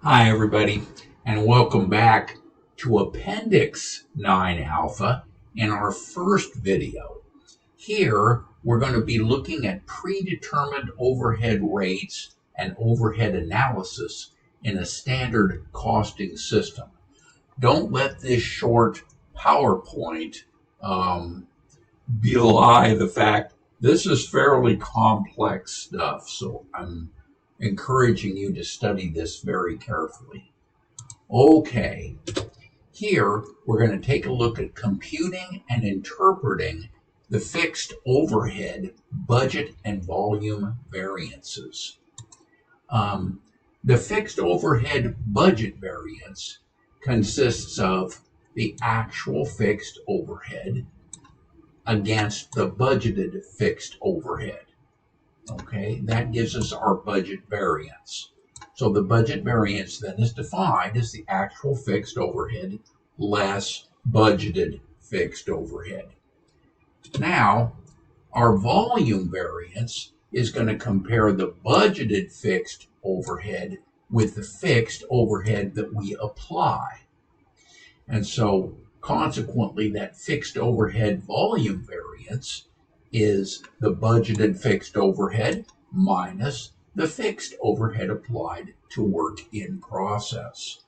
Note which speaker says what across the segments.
Speaker 1: Hi, everybody, and welcome back to Appendix 9 Alpha in our first video. Here, we're going to be looking at predetermined overhead rates and overhead analysis in a standard costing system. Don't let this short PowerPoint belie the fact this is fairly complex stuff, so I'm encouraging you to study this very carefully. Okay, here we're going to take a look at computing and interpreting the fixed overhead budget and volume variances. The fixed overhead budget variance consists of the actual fixed overhead against the budgeted fixed overhead. Okay, that gives us our budget variance. So the budget variance then is defined as the actual fixed overhead less budgeted fixed overhead. Now, our volume variance is going to compare the budgeted fixed overhead with the fixed overhead that we apply. And so, consequently, that fixed overhead volume variance is the budgeted fixed overhead minus the fixed overhead applied to work in process.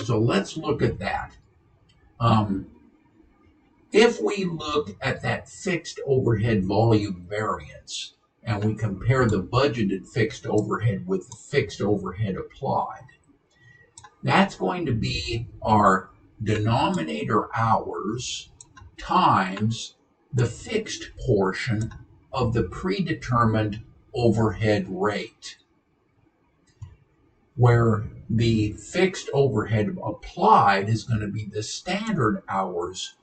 Speaker 1: So let's look at that. If we look at that fixed overhead volume variance and we compare the budgeted fixed overhead with the fixed overhead applied, that's going to be our denominator hours times the fixed portion of the predetermined overhead rate, where the fixed overhead applied is going to be the standard hours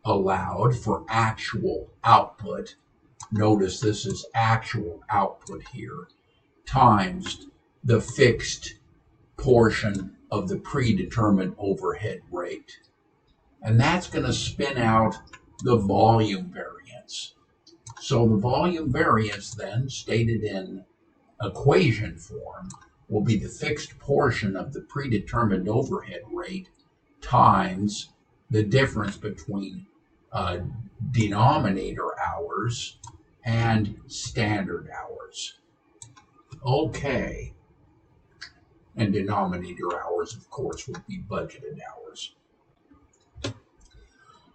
Speaker 1: allowed for actual output. Notice this is actual output here, times the fixed portion of the predetermined overhead rate. And that's going to spin out the volume variance. So the volume variance then, stated in equation form, will be the fixed portion of the predetermined overhead rate times the difference between denominator hours and standard hours. Okay. And denominator hours, of course, would be budgeted hours.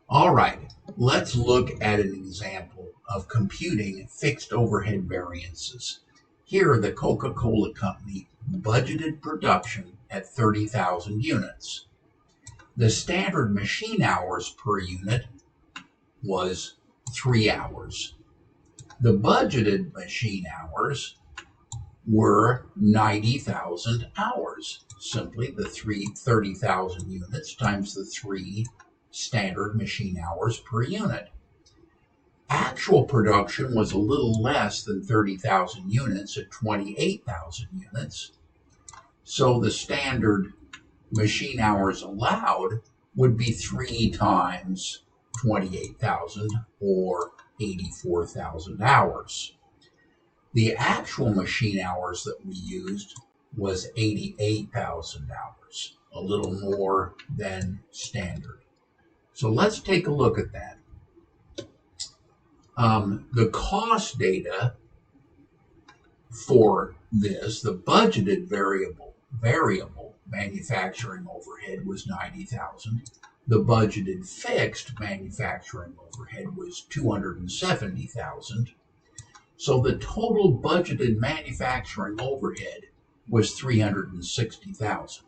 Speaker 1: All right, let's look at an example of computing fixed overhead variances. Here, the Coca-Cola Company budgeted production at 30,000 units. The standard machine hours per unit was 3 hours. The budgeted machine hours were 90,000 hours. Simply the 30,000 units times the 3 standard machine hours per unit. Actual production was a little less than 30,000 units at 28,000 units. So the standard machine hours allowed would be 3 times 28,000 or 84,000 hours. The actual machine hours that we used was 88,000 hours, a little more than standard. So let's take a look at that. The cost data for this, the budgeted variable manufacturing overhead was 90,000. The budgeted fixed manufacturing overhead was 270,000. So the total budgeted manufacturing overhead was 360,000.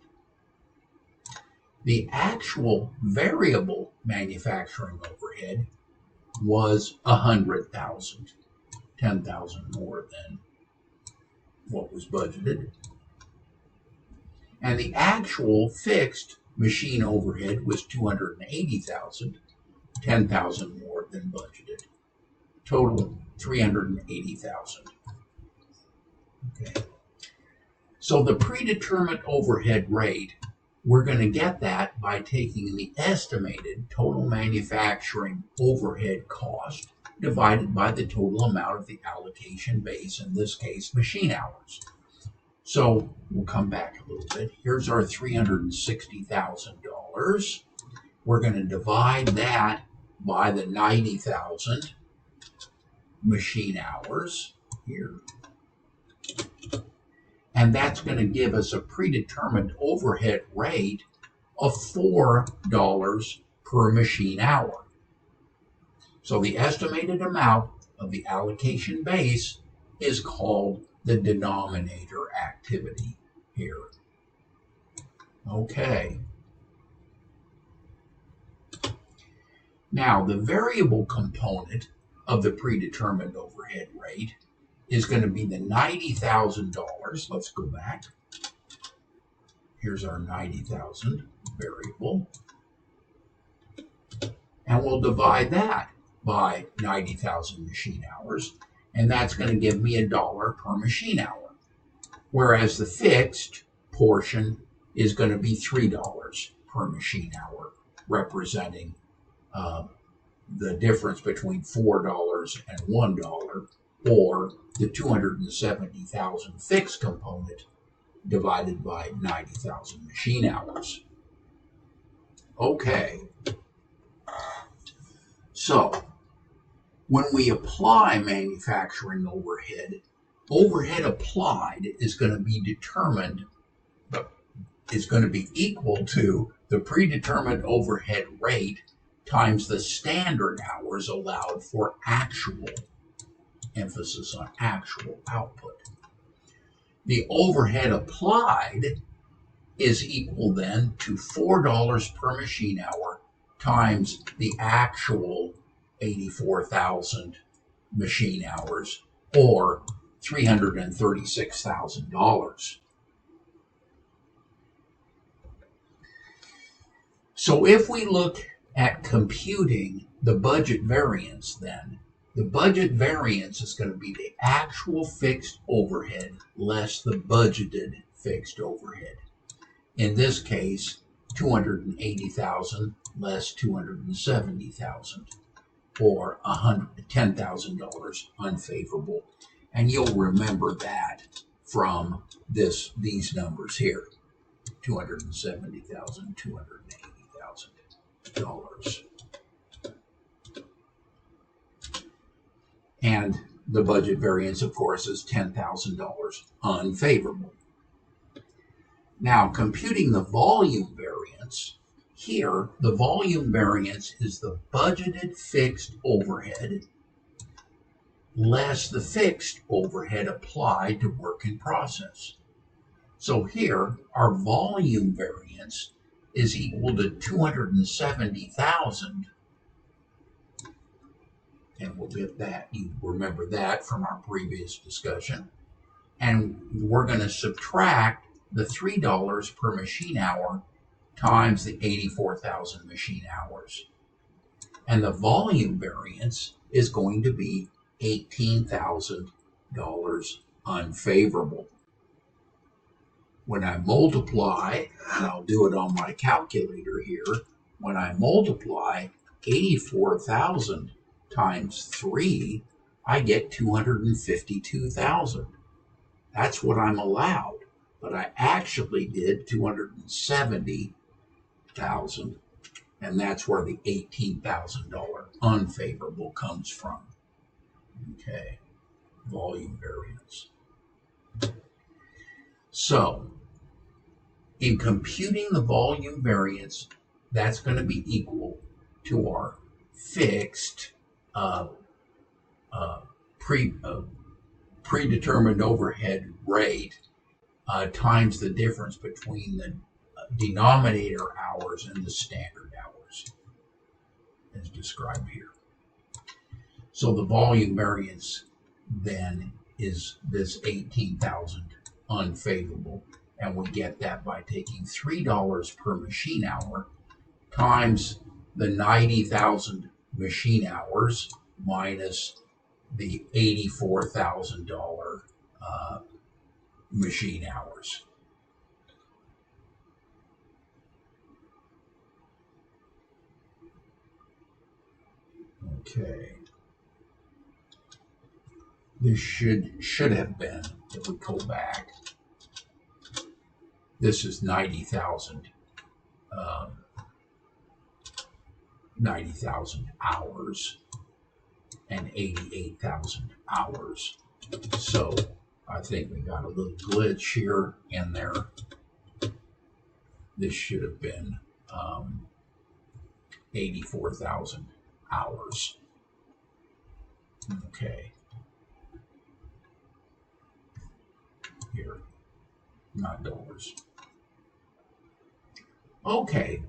Speaker 1: The actual variable manufacturing overhead was 100,000, 10,000 more than what was budgeted. And the actual fixed machine overhead was 280,000, 10,000 more than budgeted. Total 380,000. Okay. So the predetermined overhead rate, we're going to get that by taking the estimated total manufacturing overhead cost divided by the total amount of the allocation base, in this case, machine hours. So we'll come back a little bit. Here's our $360,000. We're going to divide that by the 90,000 machine hours here. And that's going to give us a predetermined overhead rate of $4 per machine hour. So the estimated amount of the allocation base is called the denominator activity here. Okay. Now, the variable component of the predetermined overhead rate is going to be the $90,000. Let's go back. Here's our 90,000 variable. And we'll divide that by 90,000 machine hours. And that's going to give me $1 per machine hour. Whereas the fixed portion is going to be $3 per machine hour, representing the difference between $4 and $1, or the 270,000 fixed component divided by 90,000 machine hours. Okay. So, when we apply manufacturing overhead, overhead applied is going to be determined, is going to be equal to the predetermined overhead rate times the standard hours allowed for actual, emphasis on actual output. The overhead applied is equal then to $4 per machine hour times the actual 84,000 machine hours, or $336,000. So if we look at computing the budget variance, then the budget variance is going to be the actual fixed overhead less the budgeted fixed overhead. In this case, 280,000 less 270,000, or $10,000 unfavorable. And you'll remember that from these numbers here, $270,000, $280,000. And the budget variance, of course, is $10,000 unfavorable. Now, computing the volume variance, here, the volume variance is the budgeted fixed overhead less the fixed overhead applied to work in process. So here, our volume variance is equal to 270,000. And we'll get that, you remember that from our previous discussion. And we're going to subtract the $3 per machine hour times the 84,000 machine hours. And the volume variance is going to be $18,000 unfavorable. When I multiply, and I'll do it on my calculator here, when I multiply 84,000 times 3, I get 252,000. That's what I'm allowed, but I actually did 270,000, and that's where the $18,000 unfavorable comes from. Okay, volume variance. So, in computing the volume variance, that's going to be equal to our fixed predetermined overhead rate times the difference between the denominator hours and the standard hours, as described here. So the volume variance then is this 18,000 unfavorable, and we get that by taking $3 per machine hour times the 90,000 machine hours minus the $84,000 machine hours. Okay. This should have been, if we go back, This is 90,000 hours and 88,000 hours. So I think we got a little glitch here in there. This should have been 84,000 hours. Okay. Here, not dollars. Okay,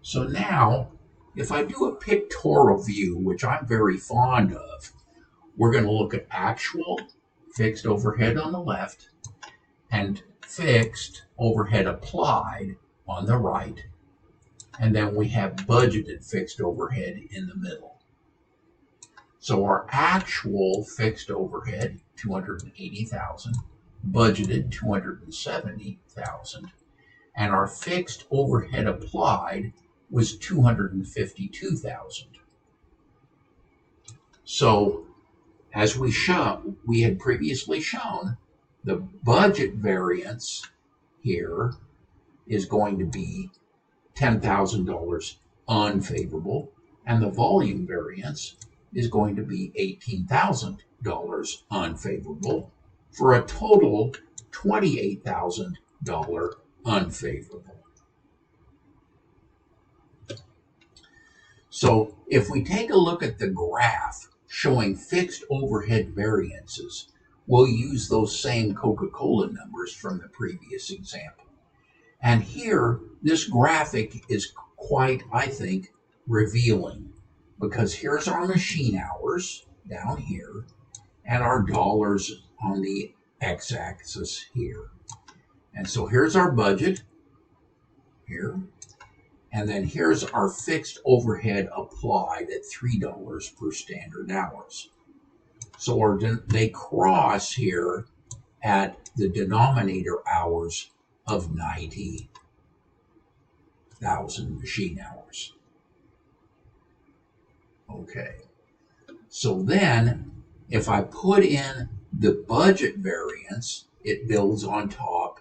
Speaker 1: so now if I do a pictorial view, which I'm very fond of, we're going to look at actual fixed overhead on the left and fixed overhead applied on the right. And then we have budgeted fixed overhead in the middle. So our actual fixed overhead, 280,000, budgeted 270,000, and our fixed overhead applied was 252,000. So as we had previously shown, the budget variance here is going to be $10,000 unfavorable, and the volume variance is going to be $18,000 unfavorable, for a total $28,000 unfavorable. So if we take a look at the graph showing fixed overhead variances, we'll use those same Coca-Cola numbers from the previous example. And here, this graphic is quite, I think, revealing, because here's our machine hours down here, and our dollars on the x-axis here. And so here's our budget here, and then here's our fixed overhead applied at $3 per standard hours. So they cross here at the denominator hours of 90,000 machine hours. Okay, so then if I put in the budget variance, it builds on top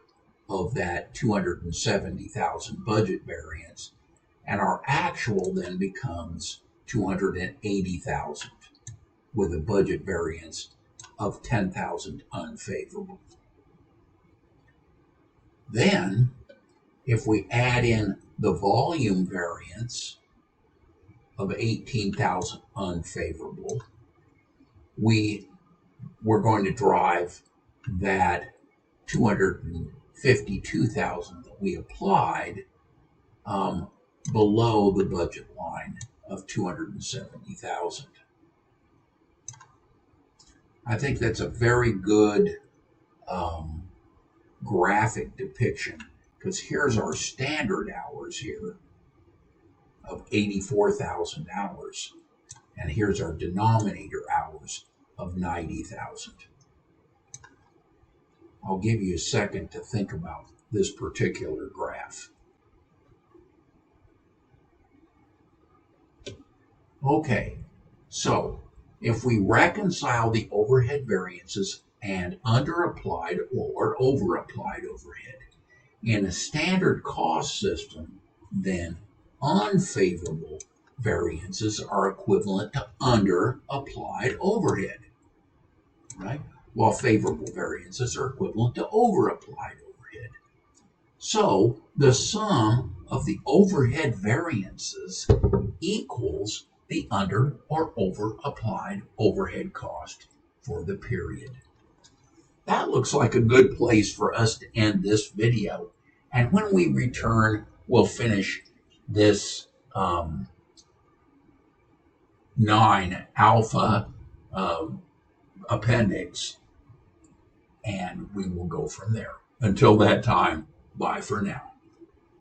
Speaker 1: of that 270,000 budget variance, and our actual then becomes 280,000 with a budget variance of 10,000 unfavorable. Then, if we add in the volume variance of 18,000 unfavorable, we're going to drive that 252,000 that we applied below the budget line of 270,000. I think that's a very good graphic depiction, because here's our standard hours here of 84,000 hours, and here's our denominator hours of 90,000. I'll give you a second to think about this particular graph. Okay, so if we reconcile the overhead variances and underapplied or overapplied overhead in a standard cost system, then unfavorable variances are equivalent to underapplied overhead, right? While favorable variances are equivalent to overapplied overhead. So the sum of the overhead variances equals the under or over applied overhead cost for the period. That looks like a good place for us to end this video. And when we return, we'll finish this 9 alpha appendix, and we will go from there. Until that time, bye for now.